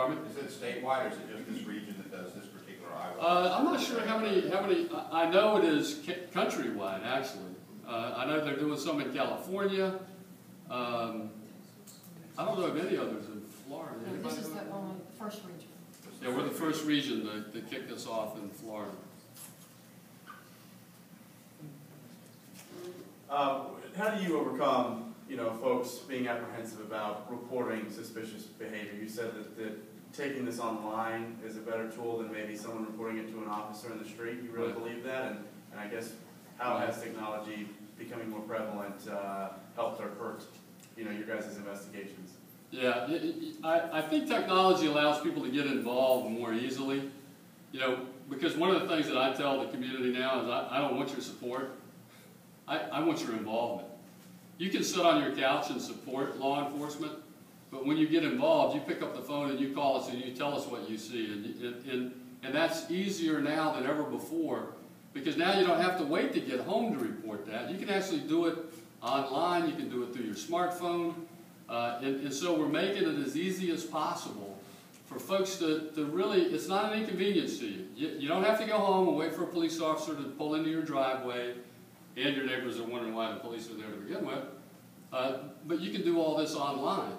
Pardon me? Is it statewide, or is it just this region that does this particular iWatch? I'm not sure how many, I know it is countrywide, actually. I know they're doing some in California. I don't know of any others in Florida. No, this is the first region. Yeah, we're the first region that kicked this off in Florida. How do you overcome, folks being apprehensive about reporting suspicious behavior? You said that taking this online is a better tool than maybe someone reporting it to an officer in the street. You really believe that? And I guess how has technology becoming more prevalent helped or hurt, your guys' investigations? Yeah, I think technology allows people to get involved more easily. Because one of the things that I tell the community now is I don't want your support. I want your involvement. You can sit on your couch and support law enforcement, but when you get involved, you pick up the phone and you call us and you tell us what you see. And that's easier now than ever before, because now you don't have to wait to get home to report that. You can actually do it online. You can do it through your smartphone. And so we're making it as easy as possible for folks to really, it's not an inconvenience to you. You don't have to go home and wait for a police officer to pull into your driveway, and your neighbors are wondering why the police are there to begin with. But you can do all this online.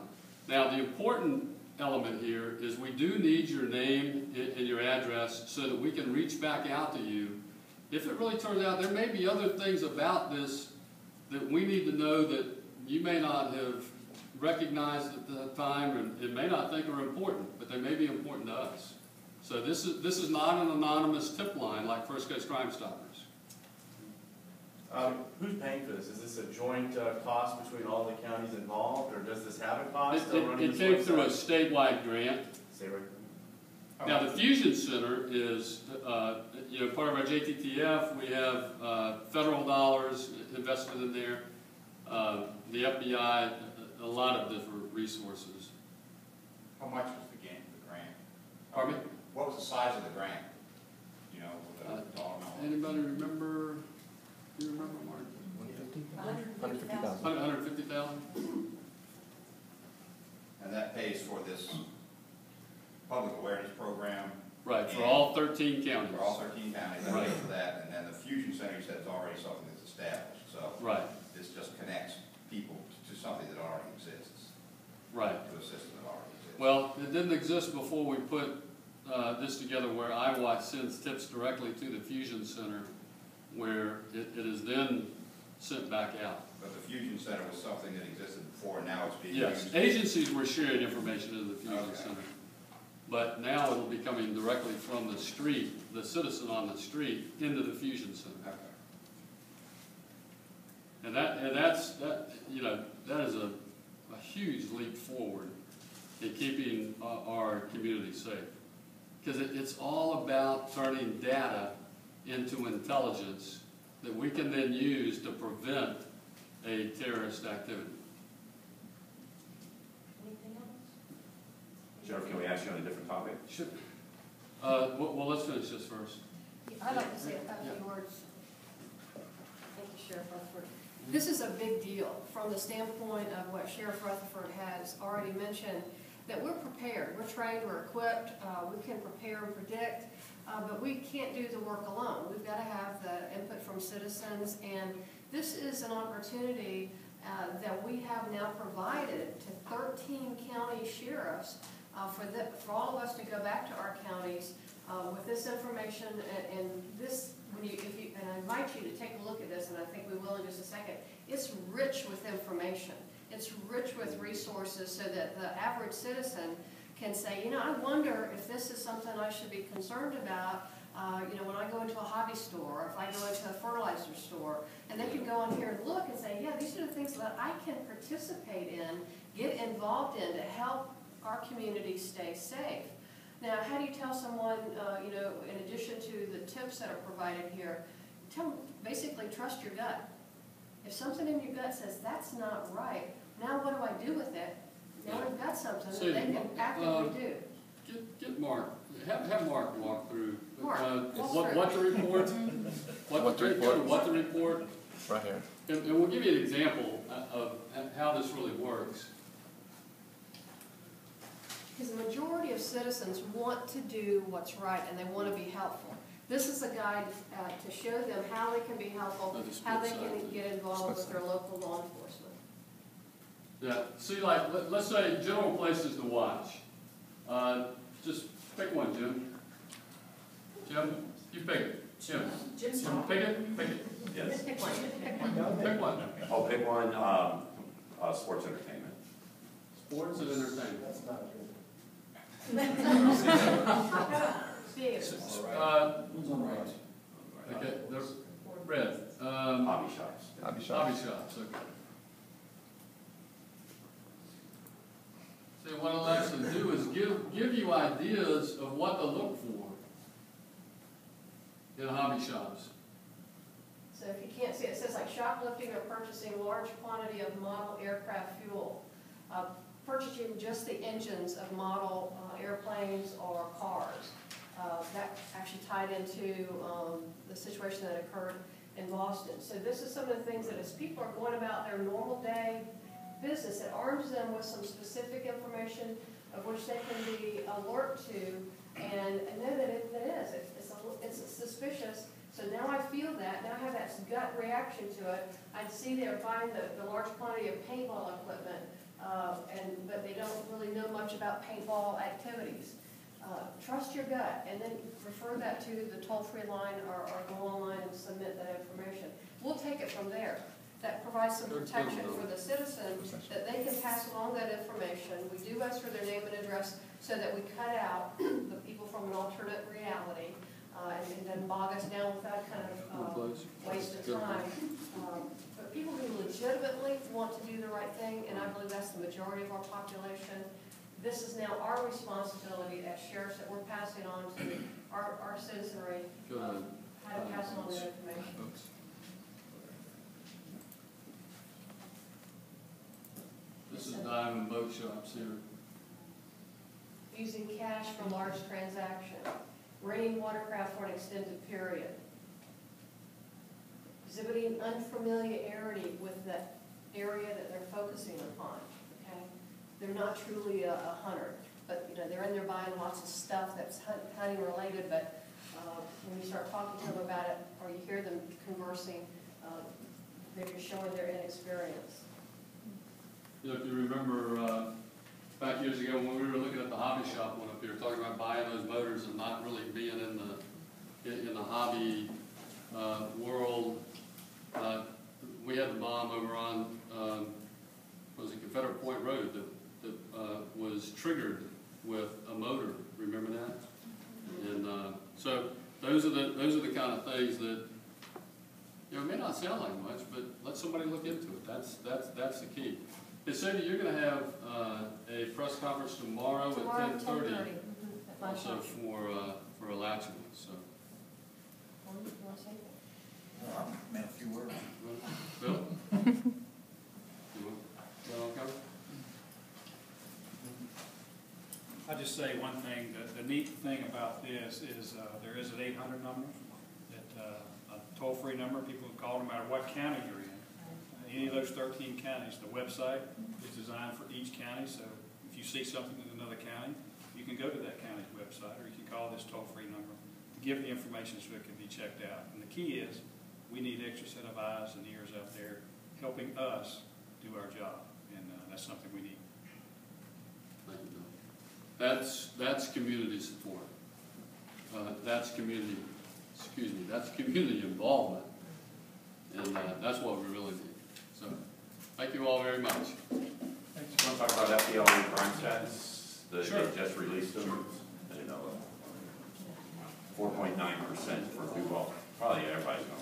Now, the important element here is we do need your name and your address so that we can reach back out to you. If it really turns out there may be other things about this that we need to know that you may not have recognized at the time and may not think are important, but they may be important to us. So this is not an anonymous tip line like First Coast Crime Stoppers. Who's paying for this? Is this a joint cost between all the counties involved, or does this have a cost? It came through a statewide grant. Now the Fusion Center is, part of our JTTF. We have federal dollars invested in there. The FBI, a lot of different resources. How much was the grant? Pardon me? What was the size of the grant? With the dollar amount. Anybody remember? Do you remember, Mark? 150,000. 150,000. And that pays for this public awareness program. Right, for all 13 counties. For all 13 counties, that right. pays for that. And then the Fusion Center, you said, is already something that's established. So right. This just connects people to something that already exists. Right. To a system that already exists. Well, it didn't exist before we put this together, where iWatch sends tips directly to the Fusion Center, where it is then sent back out. But the Fusion Center was something that existed before, and now it's being used. Yes, agencies were sharing information in the Fusion Center. But now it will be coming directly from the street, the citizen on the street, into the Fusion Center. Okay. And that is a huge leap forward in keeping our community safe. Because it's all about turning data into intelligence that we can then use to prevent a terrorist activity. Anything else? Sheriff, can we ask you on a different topic? Sure. Well, let's finish this first. I'd like to say a few words. Thank you, Sheriff Rutherford. This is a big deal from the standpoint of what Sheriff Rutherford has already mentioned, that we're prepared, we're trained, we're equipped, we can prepare and predict, but we can't do the work alone. We've got to have the input from citizens, and this is an opportunity that we have now provided to 13 county sheriffs for all of us to go back to our counties with this information and this. And I invite you to take a look at this, and I think we will in just a second. It's rich with information. It's rich with resources so that the average citizen can say, I wonder if this is something I should be concerned about, when I go into a hobby store, or if I go into a fertilizer store, and they can go on here and look and say, yeah, these are the things that I can participate in, get involved in to help our community stay safe. Now, how do you tell someone, in addition to the tips that are provided here, tell them, basically trust your gut. If something in your gut says that's not right, now what do I do with it? Now we've got something that they can actively do. Get Mark. Have Mark walk through. Mark, what the report? What the report? Right here. And we'll give you an example of how this really works. Because the majority of citizens want to do what's right and they want to be helpful. This is a guide to show them how they can be helpful, how they can get involved with their local law enforcement. Yeah, see, like, let's say general places to watch. Just pick one, Jim. Jim, you pick it. Jim, pick it, pick it. Yes. Pick one. Pick one. I'll pick one, sports entertainment. Sports and entertainment. That's not good. Theater. Okay, there's red. Hobby shops. Hobby shops, okay. See, what it'll actually do is give you ideas of what to look for in hobby shops. So if you can't see, it says like shoplifting or purchasing large quantity of model aircraft fuel, purchasing just the engines of model airplanes or cars. That actually tied into the situation that occurred in Boston. So this is some of the things that as people are going about their normal day business, it arms them with some specific information of which they can be alert to and know that it is. It's suspicious. So now I feel that. Now I have that gut reaction to it. I see they're buying the large quantity of paintball equipment, but they don't really know much about paintball activities. Trust your gut, and then refer that to the toll-free line or go online and submit that information. We'll take it from there. That provides some protection for the citizen, that they can pass along that information. We do ask for their name and address so that we cut out the people from an alternate reality and then bog us down with that kind of waste of time. But people who legitimately want to do the right thing, and I believe that's the majority of our population, this is now our responsibility as sheriffs that we're passing on to our citizenry, how to pass along that information. This is diamond boat shops here. Using cash for large transaction, renting watercraft for an extended period, exhibiting unfamiliarity with the area that they're focusing upon. Okay, they're not truly a hunter, but they're in there buying lots of stuff that's hunting related. But when you start talking to them about it, or you hear them conversing, they're just showing their inexperience. You know, if you remember back years ago when we were looking at the hobby shop one up here, talking about buying those motors and not really being in the hobby world, we had the bomb over on was it Confederate Point Road that was triggered with a motor. Remember that? And so those are the kind of things that, you know, it may not sound like much, but let somebody look into it. That's the key. Hey, Cindy, you're going to have a press conference tomorrow at 10:30, also for election. So, Man, a few words. Bill, you want that all covered? I'll just say one thing. The neat thing about this is there is an 800 number, a toll-free number. People can call no matter what county you're in. Any of those 13 counties. The website is designed for each county, so if you see something in another county, you can go to that county's website, or you can call this toll-free number to give the information so it can be checked out. And the key is, we need an extra set of eyes and ears out there helping us do our job, and that's something we need. Thank you, Bill. That's community support. That's community involvement, and that's what we really need. So, thank you all very much. Thanks. You want to talk about FDLE crime stats? Sure. They just released them. 4.9% for Duval. Probably everybody's going to